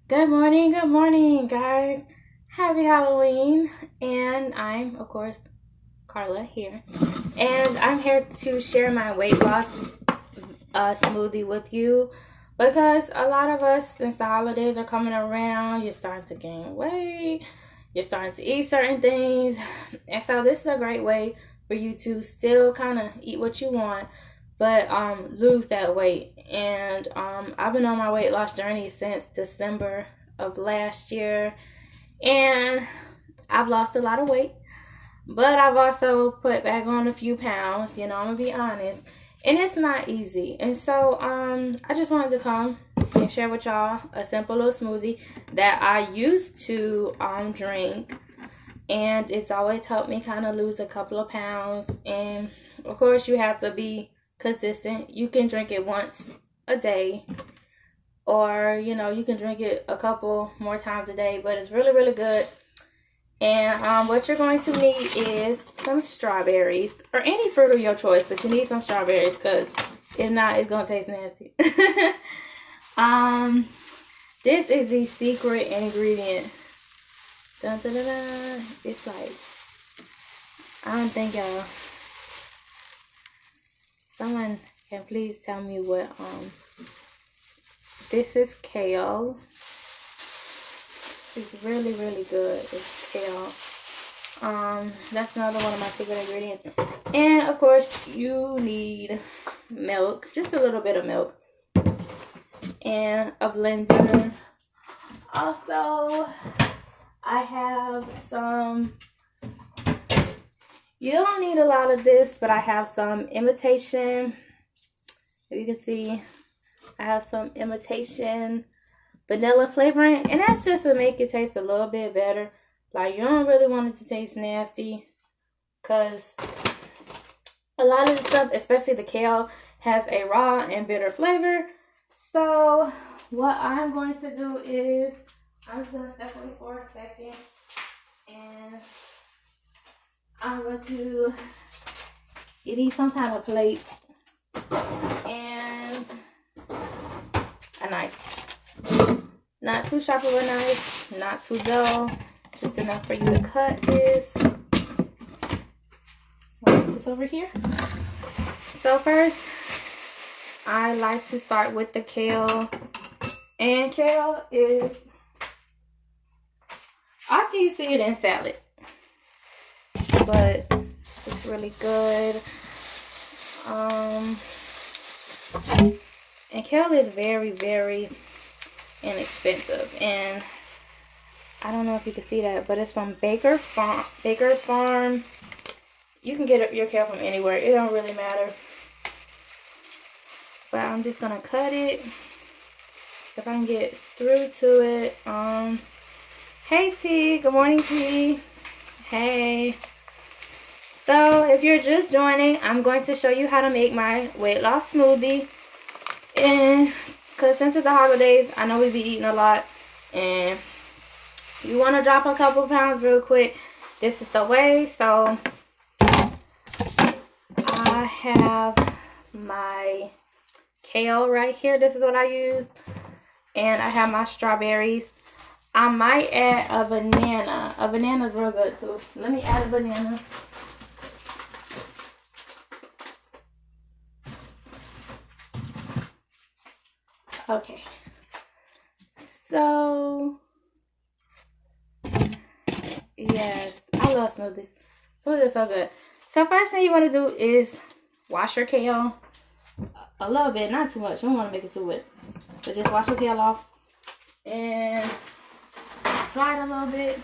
Good morning, guys. Happy Halloween. And I'm, of course, Carla here. And I'm here to share my weight loss smoothie with you because a lot of us, since the holidays are coming around, you're starting to gain weight, you're starting to eat certain things. And so this is a great way for you to still kind of eat what you want, but lose that weight. And I've been on my weight loss journey since December of last year, and I've lost a lot of weight, but I've also put back on a few pounds. I'm gonna be honest, and it's not easy. And so I just wanted to come and share with y'all a simple little smoothie that I used to drink, and it's always helped me kind of lose a couple of pounds. And of course, you have to be consistent. You can drink it once a day, or you can drink it a couple more times a day, but it's really, really good. And what you're going to need is some strawberries, or any fruit of your choice, but you need some strawberries, because if not, it's gonna taste nasty. This is the secret ingredient. Dun, dun, dun, dun. It's like, I don't think someone can please tell me what this is. Kale. It's really, really good. It's kale. That's another one of my secret ingredients. And of course, you need milk, just a little bit of milk, and a blender. Also, I have some, you don't need a lot of this, but I have some imitation. If you can see, I have some imitation vanilla flavoring, and that's just to make it taste a little bit better. Like, you don't really want it to taste nasty, because a lot of the stuff, especially the kale, has a raw and bitter flavor. So what I'm going to do is, I'm just going to step away for a second, and I'm going to, you need some kind of plate and a knife. Not too sharp of a knife, not too dull, just enough for you to cut this. I'll put this over here. So first, I like to start with the kale. And kale is, I often you see it in salad, but it's really good. And kale is very, very inexpensive, and I don't know if you can see that, but it's from Baker's Farm. You can get your kale from anywhere, it don't really matter. But I'm just gonna cut it if I can get through to it. Hey T, good morning T. Hey. So if you're just joining, I'm going to show you how to make my weight loss smoothie. And because since it's the holidays, I know we be eating a lot, and you want to drop a couple pounds real quick, this is the way. So I have my kale right here. This is what I use. And I have my strawberries. I might add a banana. A banana's real good too. Let me add a banana. Okay, so yes, I love smoothies. Smoothies are so good. So first thing you want to do is wash your kale a little bit, not too much. You don't want to make it too wet, but just wash your kale off and dry it a little bit.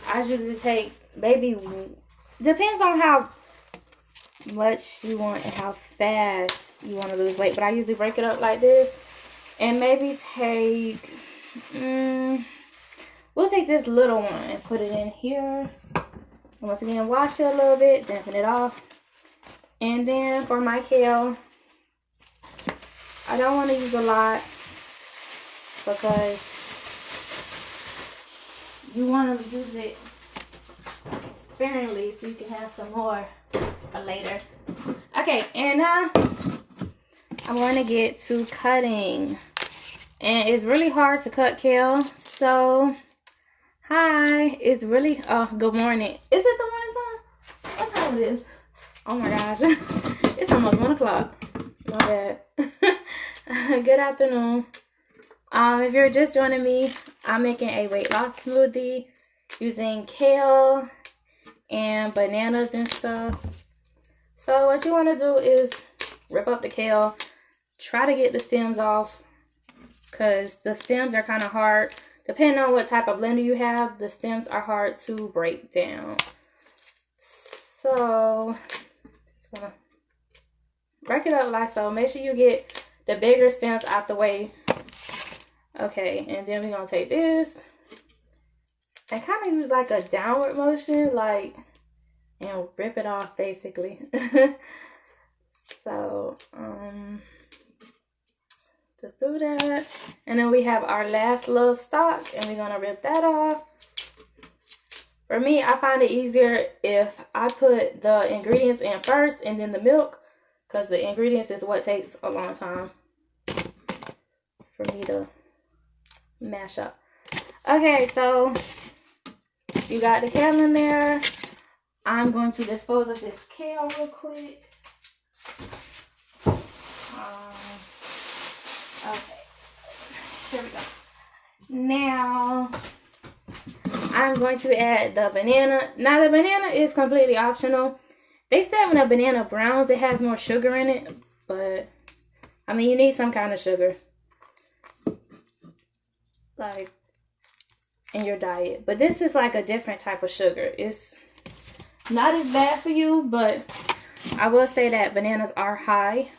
I usually take maybe, depends on how much you want and how fast you want to lose weight, but I usually break it up like this. And maybe take, we'll take this little one and put it in here. And once again, wash it a little bit, dampen it off. And then for my kale, I don't want to use a lot, because you want to use it sparingly so you can have some more for later. Okay, and I'm going to get to cutting. And it's really hard to cut kale. So, hi. It's really, oh, good morning. Is it the morning time? What time it is? Oh my gosh. It's almost 1 o'clock. My bad. Good afternoon. If you're just joining me, I'm making a weight loss smoothie using kale and bananas and stuff. So what you want to do is rip up the kale, try to get the stems off, because the stems are kind of hard. Depending on what type of blender you have, the stems are hard to break down. So just want to break it up like so. Make sure you get the bigger stems out the way. Okay, and then we're gonna take this and kind of use like a downward motion, like, and rip it off basically. So just do that, and then we have our last little stalk, and we're gonna rip that off. For me, I find it easier if I put the ingredients in first and then the milk, because the ingredients is what takes a long time for me to mash up. Okay, so you got the kale in there. I'm going to dispose of this kale real quick. Okay, here we go. Now I'm going to add the banana. Now the banana is completely optional. They said when a banana browns, it has more sugar in it, but I mean, you need some kind of sugar, like, in your diet. But this is like a different type of sugar. It's not as bad for you, but I will say that bananas are high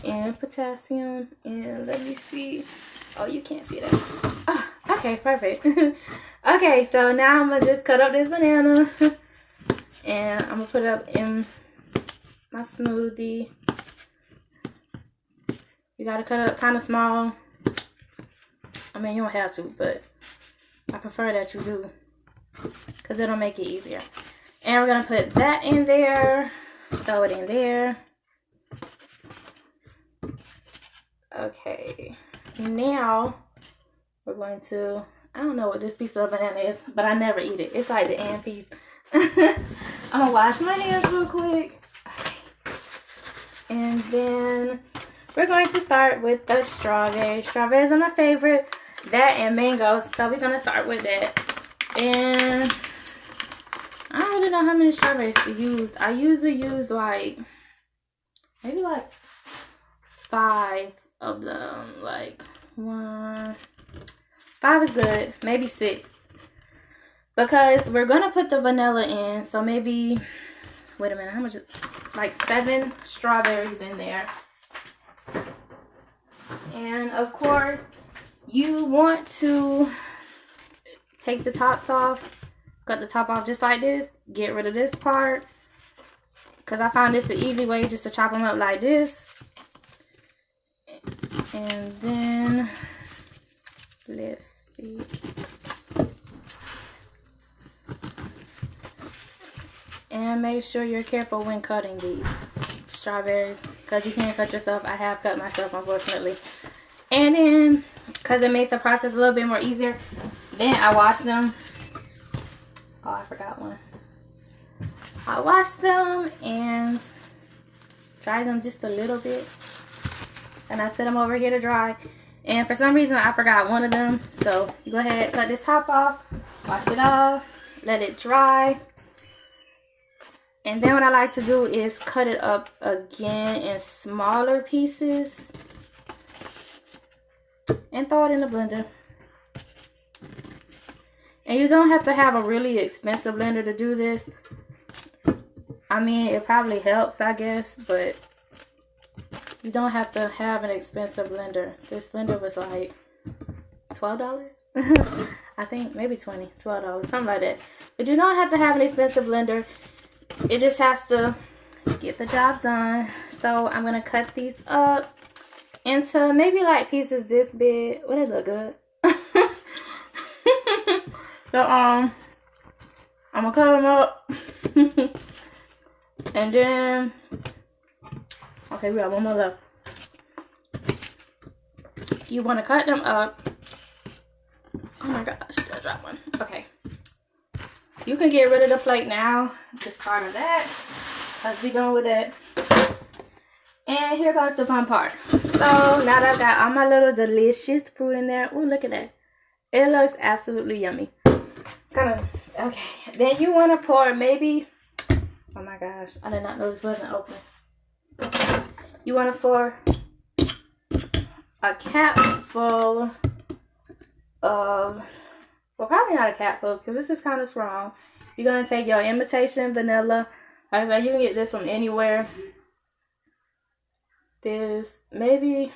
in potassium. And let me see. Oh, you can't see that. Oh, okay, perfect. Okay, so now I'm gonna just cut up this banana and I'm gonna put it up in my smoothie. You gotta cut it up kind of small. I mean, you don't have to, but I prefer that you do, because it'll make it easier. And we're gonna put that in there, throw it in there. Okay, now we're going to, I don't know what this piece of banana is, but I never eat it. It's like the end piece. I'm gonna wash my hands real quick. Okay. And then we're going to start with the strawberries. Strawberries are my favorite. That and mangoes. So we're gonna start with that. And I don't really know how many strawberries to use. I usually use like maybe like 5 of them. Like 1, 5 is good. Maybe 6. Because we're gonna put the vanilla in. So maybe, wait a minute, how much? Like 7 strawberries in there. And of course, you want to take the tops off, cut the top off just like this, get rid of this part, because I found this the easy way, just to chop them up like this. And then, let's see. And make sure you're careful when cutting these strawberries, because you can't cut yourself. I have cut myself, unfortunately. And then, because it makes the process a little bit more easier, then I wash them. Oh, I forgot one. I wash them and dry them just a little bit. And I set them over here to dry. And for some reason, I forgot one of them. So, you go ahead, cut this top off, wash it off, let it dry. And then what I like to do is cut it up again in smaller pieces and throw it in the blender. And you don't have to have a really expensive blender to do this. I mean, it probably helps, I guess, but you don't have to have an expensive blender. This blender was like $12. I think maybe $20, $12, something like that. But you don't have to have an expensive blender. It just has to get the job done. So I'm gonna cut these up into maybe like pieces this big. Would it look good? So I'm gonna cut them up. And then, okay, we got one more left. you want to cut them up. Oh my gosh, I dropped one. Okay. You can get rid of the plate now. Discard of that. Let's be done with it. And here goes the fun part. So now that I've got all my little delicious fruit in there. Ooh, look at that. It looks absolutely yummy. Okay. Then you want to pour maybe, oh my gosh, I did not know this wasn't open. You want to pour a cap full of, well, probably not a cap full because this is kind of strong. You're going to take your imitation vanilla. Like I said, you can get this from anywhere. There's maybe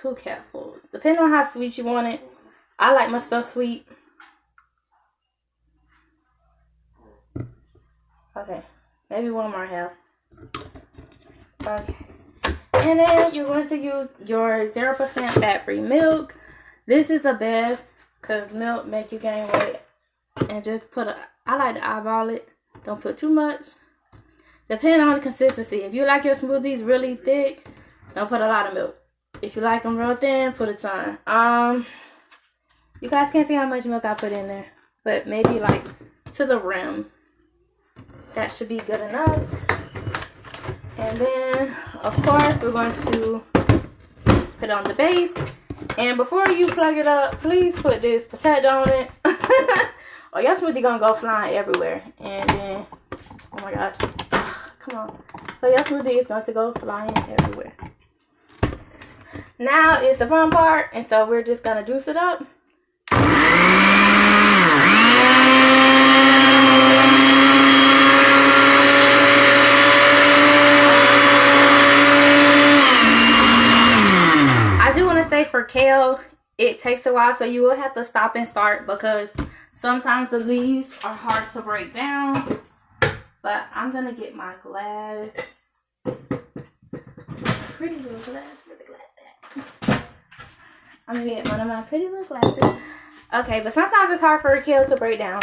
2 capfuls, depending on how sweet you want it. I like my stuff sweet. Okay, maybe 1 more half. Okay, and then you're going to use your 0% fat-free milk. This is the best because milk make you gain weight. And just I like to eyeball it. Don't put too much. Depending on the consistency. If you like your smoothies really thick, don't put a lot of milk. If you like them real thin, put a ton. You guys can't see how much milk I put in there, but maybe like to the rim. That should be good enough. And then, of course, we're going to put on the base. And before you plug it up, please put this protect on it. Or your smoothie gonna go flying everywhere. And then, oh my gosh. Come on. So your smoothie is going to go flying everywhere. Now is the fun part. And so we're just going to juice it up. I do want to say for kale, it takes a while. So you will have to stop and start because sometimes the leaves are hard to break down. But I'm going to get my glass. Pretty little glass. Where's the glass at? I'm going to get one of my pretty little glasses. Okay, but sometimes it's hard for a kale to break down.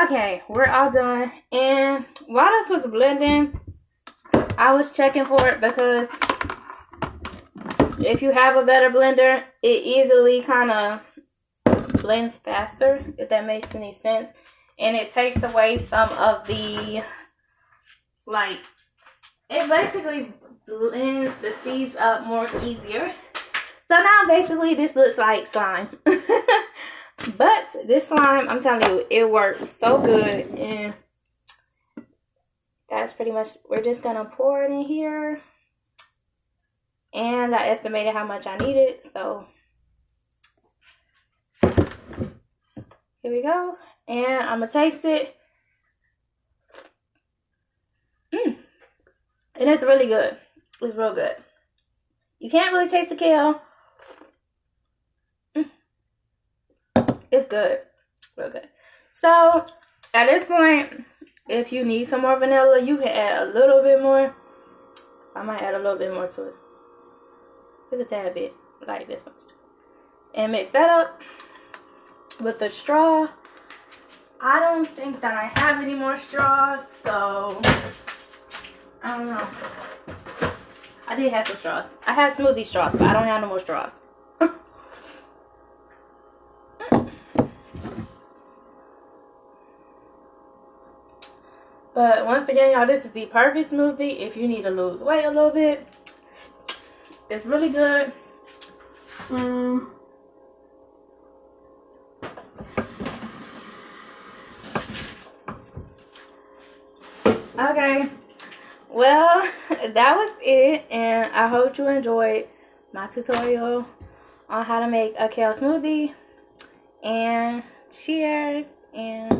Okay, we're all done. And while this was blending, I was checking for it because if you have a better blender, it easily kind of blends faster, if that makes any sense. And it takes away some of the, like, it basically blends the seeds up more easier. So now basically this looks like slime. But this slime, I'm telling you, it works so good. And that's pretty much, we're just gonna pour it in here. And I estimated how much I needed, so here we go. And I'm gonna taste it. And it's really good. It's real good. You can't really taste the kale. It's good. Real good. So, at this point, if you need some more vanilla, you can add a little bit more. I might add a little bit more to it. Just a tad bit, like this much. And mix that up with the straw. I don't think that I have any more straws, so I don't know. I did have some straws. I had smoothie straws, but I don't have no more straws. But once again, y'all, this is the perfect smoothie if you need to lose weight a little bit. It's really good. Okay, well, that was it, and I hope you enjoyed my tutorial on how to make a kale smoothie. And cheers, and